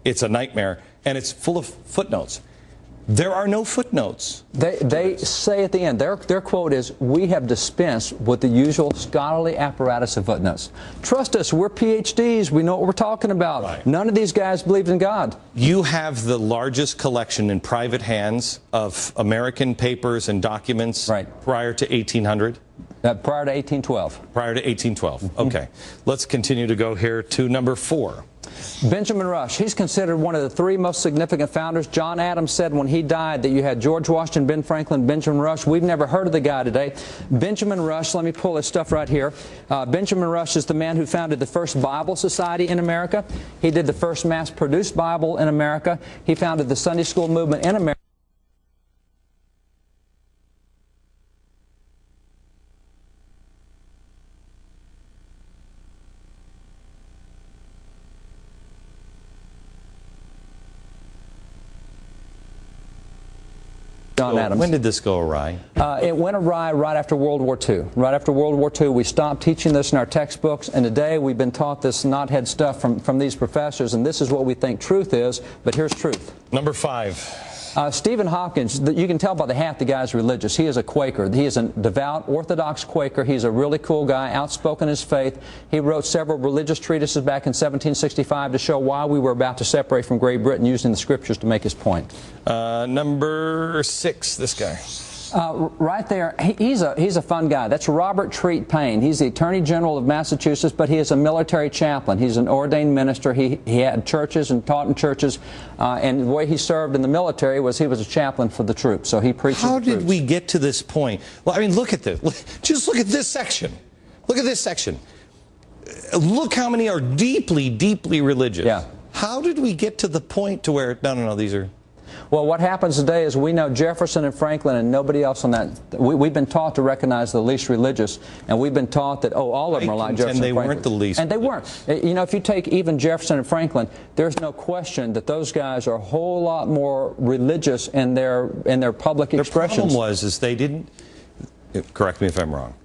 It's a nightmare, and it's full of footnotes. There are no footnotes. They say at the end, their quote is, "We have dispensed with the usual scholarly apparatus of footnotes." Trust us, we're PhDs. We know what we're talking about. Right. None of these guys believed in God. You have the largest collection in private hands of American papers and documents prior to 1800? Prior to 1812. Prior to 1812. Okay. Let's continue to go here to number 4. Benjamin Rush. He's considered one of the 3 most significant founders. John Adams said when he died that you had George Washington, Ben Franklin, Benjamin Rush. We've never heard of the guy today. Benjamin Rush, let me pull this stuff right here. Benjamin Rush is the man who founded the first Bible Society in America. He did the first mass-produced Bible in America. He founded the Sunday school movement in America. John Adams. When did this go awry? It went awry right after World War II. Right after World War II, we stopped teaching this in our textbooks, and today we've been taught this knothead stuff from these professors, and this is what we think truth is, but here's truth. Number 5. Stephen Hopkins, you can tell by the hat the guy's religious. He is a Quaker. He is a devout Orthodox Quaker. He's a really cool guy, outspoken in his faith. He wrote several religious treatises back in 1765 to show why we were about to separate from Great Britain, using the scriptures to make his point. Number 6, this guy. Right there, he's a fun guy. That's Robert Treat Paine. He's the Attorney General of Massachusetts, but he is a military chaplain. He's an ordained minister. He had churches and taught in churches, and the way he served in the military was he was a chaplain for the troops, so he preached. How did we get to this point? Well, I mean, look at this. Just look at this section. Look at this section. Look how many are deeply, deeply religious. Yeah. How did we get to the point to where, no, these are... Well, what happens today is we know Jefferson and Franklin and nobody else on that. We've been taught to recognize the least religious, and we've been taught that, all of them are like Jefferson and Franklin. And they weren't the least. And they weren't. You know, if you take even Jefferson and Franklin, there's no question that those guys are a whole lot more religious in their public expressions. The problem was they didn't, correct me if I'm wrong,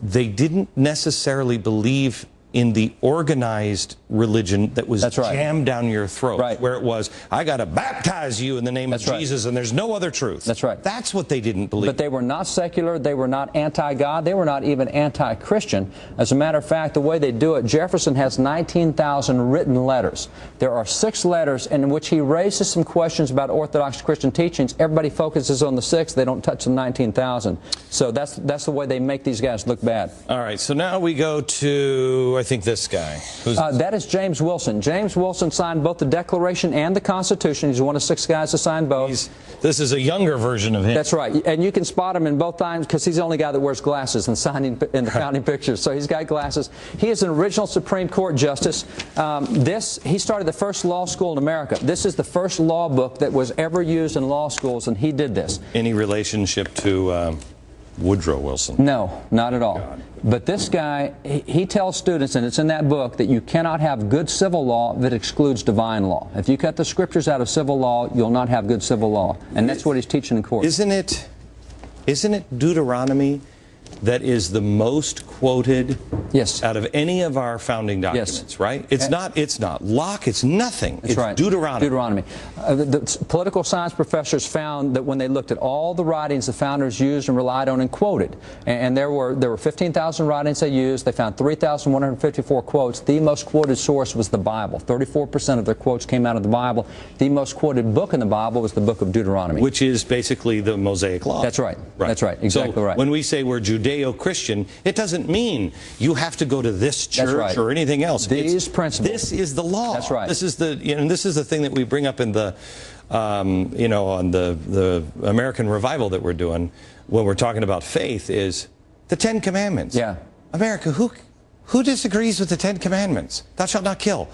they didn't necessarily believe in the organized religion that was jammed down your throat, where it was, I got to baptize you in the name of Jesus, and there's no other truth. That's right. That's what they didn't believe. But they were not secular. They were not anti-God. They were not even anti-Christian. As a matter of fact, the way they do it, Jefferson has 19,000 written letters. There are 6 letters in which he raises some questions about Orthodox Christian teachings. Everybody focuses on the 6. They don't touch the 19,000. So that's the way they make these guys look bad. All right. So now we go to, I think, this guy. That is James Wilson. James Wilson signed both the Declaration and the Constitution. He's one of 6 guys to sign both. This is a younger version of him. That's right. And you can spot him in both times because he's the only guy that wears glasses and signing in the founding pictures. So he's got glasses. He is an original Supreme Court justice. He started the first law school in America. This is the first law book that was ever used in law schools, and he did this. Any relationship to Woodrow Wilson? No, not at all. God. But this guy, he tells students, and it's in that book, that you cannot have good civil law that excludes divine law. If you cut the scriptures out of civil law, you'll not have good civil law. And that's what he's teaching in court. Isn't it Deuteronomy that is the most quoted out of any of our founding documents, right? It's not Locke, it's nothing. It's Deuteronomy. The political science professors found that when they looked at all the writings the founders used and relied on and quoted, and there were 15,000 writings they used, they found 3,154 quotes. The most quoted source was the Bible. 34% of their quotes came out of the Bible. The most quoted book in the Bible was the book of Deuteronomy. Which is basically the Mosaic Law. That's right. That's right. Exactly right. When we say we're Judeo-Christian, it doesn't mean you have to go to this church or anything else. These principles. This is the law. That's right. This is the thing that we bring up in the, on the American revival that we're doing when we're talking about faith is the 10 Commandments. Yeah. America, who disagrees with the 10 Commandments? Thou shalt not kill.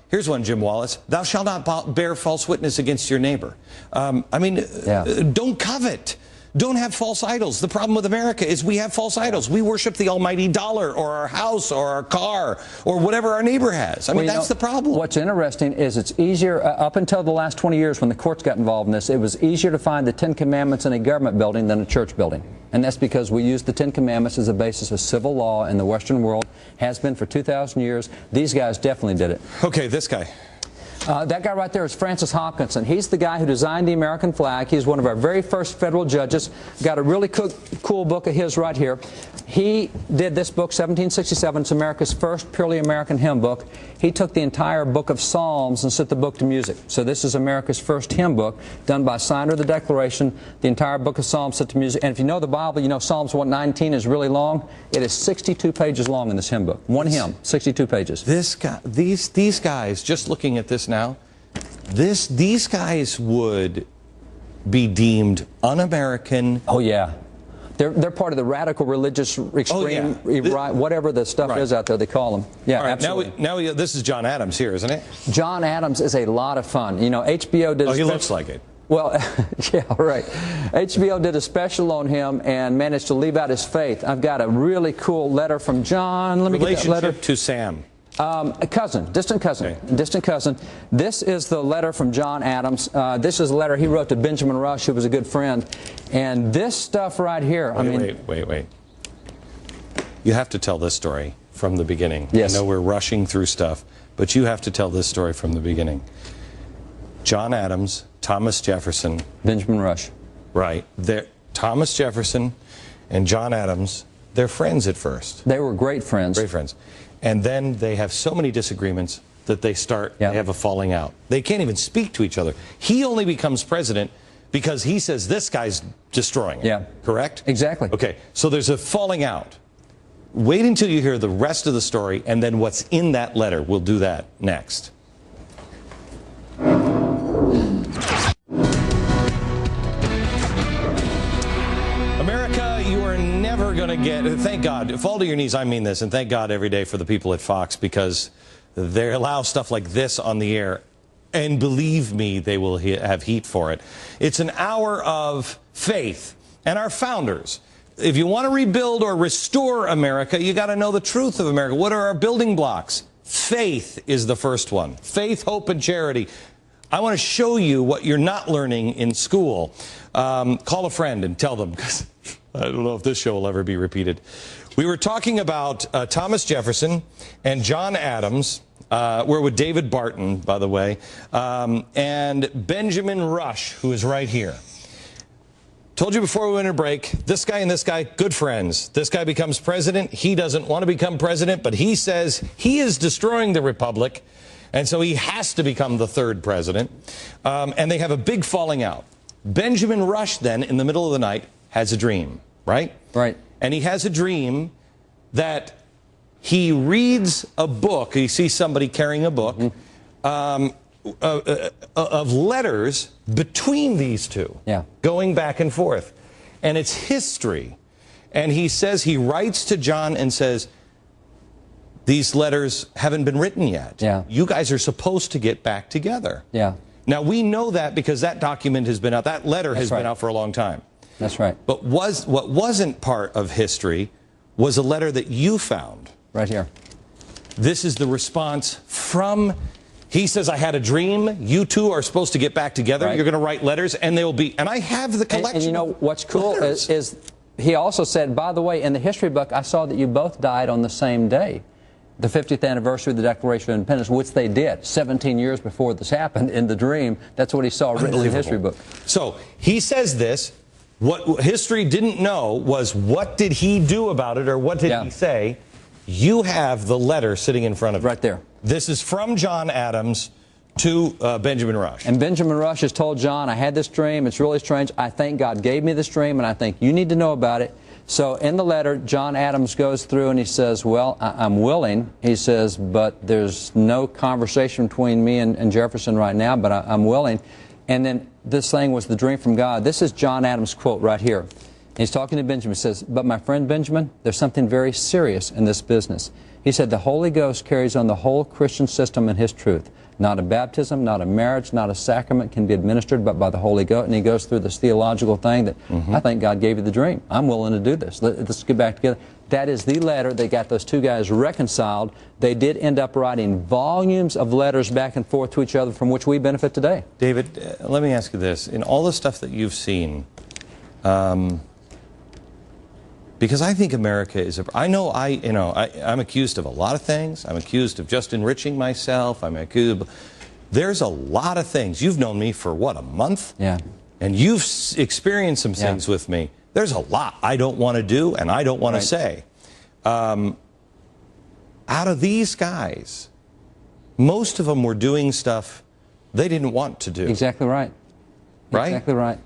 Here's one, Jim Wallace. Thou shalt not bear false witness against your neighbor. Don't covet. Don't have false idols. The problem with America is we have false idols. We worship the almighty dollar or our house or our car or whatever our neighbor has. I mean, that's the problem. What's interesting is it's easier, up until the last 20 years when the courts got involved in this, it was easier to find the 10 Commandments in a government building than a church building. And that's because we use the 10 Commandments as a basis of civil law in the Western world, has been for 2,000 years. These guys definitely did it. Okay, this guy. That guy right there is Francis Hopkinson. He's the guy who designed the American flag. He's one of our very first federal judges. Got a really cool book of his right here. He did this book, 1767. It's America's first purely American hymn book. He took the entire book of Psalms and set the book to music. So this is America's first hymn book done by signer of the Declaration, the entire book of Psalms set to music. And if you know the Bible, you know Psalms 119 is really long. It is 62 pages long in this hymn book. One hymn, 62 pages. This guy, these guys, just looking at this now, these guys would be deemed un-American. Oh yeah. They're part of the radical religious extreme, whatever the stuff is out there, they call them. Yeah, right, absolutely. This is John Adams here, isn't it? John Adams is a lot of fun. You know, HBO did... Oh, he looks like it. Well, yeah, right. HBO did a special on him and managed to leave out his faith. I've got a really cool letter from John. Let me get that letter. To Sam. A cousin, distant cousin, okay. Distant cousin. This is the letter from John Adams. This is a letter he wrote to Benjamin Rush, who was a good friend. And this stuff right here, Wait. You have to tell this story from the beginning. Yes. I know we're rushing through stuff, but you have to tell this story from the beginning. John Adams, Thomas Jefferson. Benjamin Rush. Right. Thomas Jefferson and John Adams, they're friends at first. They were great friends. Great friends. And then they have so many disagreements that they have a falling out. They can't even speak to each other. He only becomes president because he says this guy's destroying it. Yeah. Correct? Exactly. Okay, so there's a falling out. Wait until you hear the rest of the story and then what's in that letter. We'll do that next. America, you are never going to get, thank God, fall to your knees, I mean this, and thank God every day for the people at Fox, because they allow stuff like this on the air, and believe me, they will have heat for it. It's an hour of faith, and our founders. If you want to rebuild or restore America, you got to know the truth of America. What are our building blocks? Faith is the first one. Faith, hope, and charity. I want to show you what you're not learning in school. Call a friend and tell them, because I don't know if this show will ever be repeated. We were talking about Thomas Jefferson and John Adams. We're with David Barton, by the way, and Benjamin Rush, who is right here. Told you before we went to break, this guy and this guy, good friends. This guy becomes president. He doesn't want to become president, but he says he is destroying the republic, and so he has to become the third president. And they have a big falling out. Benjamin Rush, then, in the middle of the night, has a dream, right? Right. And he has a dream that he reads a book. He sees somebody carrying a book of letters between these two, going back and forth. And it's history. And he says, he writes to John and says, these letters haven't been written yet. Yeah. You guys are supposed to get back together. Yeah. Now, we know that because that document has been out. That letter has been out for a long time. That's right. But what wasn't part of history was a letter that you found. Right here. This is the response from, he says, I had a dream. You two are supposed to get back together. Right. You're going to write letters, and they'll be, and I have the collection. And you know what's cool is he also said, by the way, in the history book, I saw that you both died on the same day. The 50th anniversary of the Declaration of Independence, which they did 17 years before this happened in the dream. That's what he saw written in the history book. So he says this. What history didn't know was, what did he do about it, or what did he say? You have the letter sitting in front of you. Right there. This is from John Adams to Benjamin Rush. And Benjamin Rush has told John, I had this dream. It's really strange. I think God gave me this dream, and I think you need to know about it. So in the letter, John Adams goes through and he says, well, I'm willing. He says, but there's no conversation between me and Jefferson right now, but I'm willing. And then this thing was the dream from God. This is John Adams' quote right here. He's talking to Benjamin. He says, but my friend Benjamin, there's something very serious in this business. He said, the Holy Ghost carries on the whole Christian system and his truth. Not a baptism, not a marriage, not a sacrament can be administered but by the Holy Ghost. And he goes through this theological thing that I think God gave you the dream. I'm willing to do this. Let's get back together. That is the letter that got those two guys reconciled. They did end up writing volumes of letters back and forth to each other from which we benefit today. David, let me ask you this. In all the stuff that you've seen, because I think America is I'm accused of a lot of things. I'm accused of just enriching myself. I'm accused, there's a lot of things. You've known me for, what, a month? Yeah. And you've experienced some things with me. There's a lot I don't want to do and I don't want to say. Out of these guys, most of them were doing stuff they didn't want to do. Exactly right. Right? Exactly right.